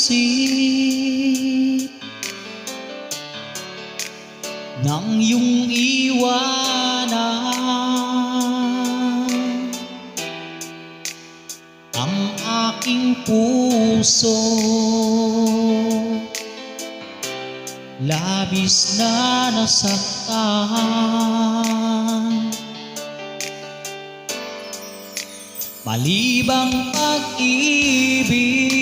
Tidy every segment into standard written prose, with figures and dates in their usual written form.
isip nang iyong iwanan ang aking puso. Labis na nasaktan, malibang pag-ibig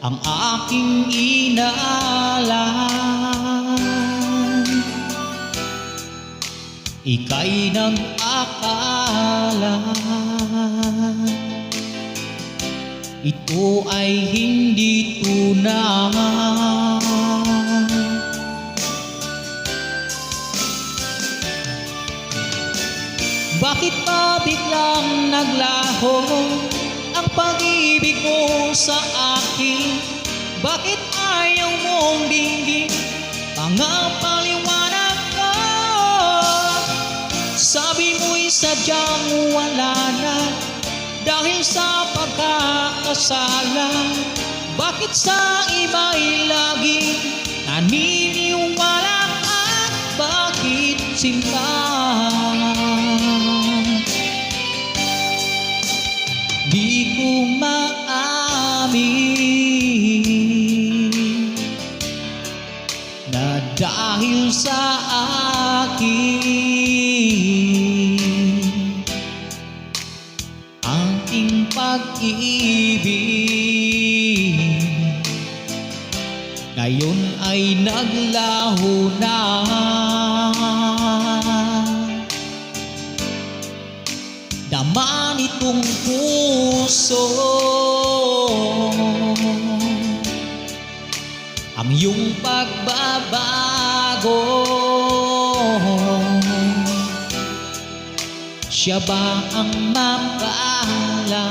ang aking inaalam. Ika'y nag-akala ito ay hindi tunay. Bakit pa biglang naglaho ang pag-ibig mo sa akin? Bakit ayaw mong dinggin mga paliwanag ko? Sabi mo'y sadyang wala na dahil sa pagkakasala. Bakit sa iba'y lagi naniniwala at bakit sinta? Di ko maamin na dahil sa akin ating pag-ibig ngayon ay naglaho na. Dama nitong puso ang iyong pagbabago. Siya ba ang mapala?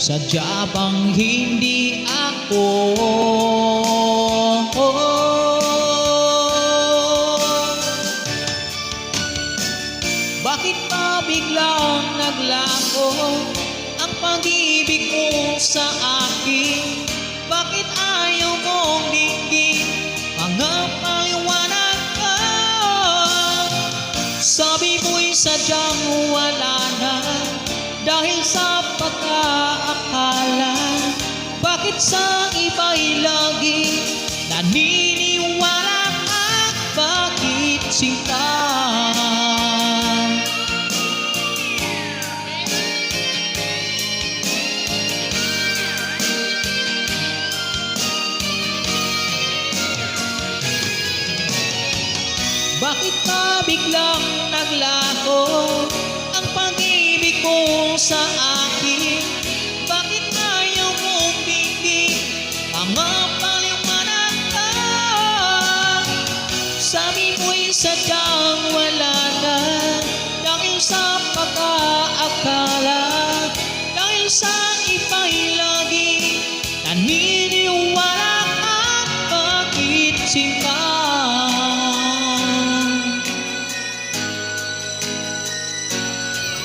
Sadya bang hindi ako? Bakit pa biglang naglaho ang pag-ibig mo sa akin? Bakit ayaw mong dinggin mga paliwanag ko? Sabi mo'y sadyang wala na dahil sa pagkaakala. Bakit sa iba'y lagi naniniwala at bakit sinta? Bakit pa biglang naglaho ang pag-ibig mo sa akin? Bakit ayaw mong dinggin mga paliwanag ko? Sabi mo'y sadyang wala na dahil sa pagkaakala. Dahil sa iba'y lagi naniniwala at bakit sinta?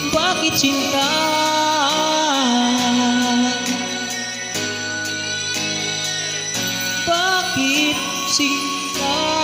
Bakit sinta? Bakit sinta?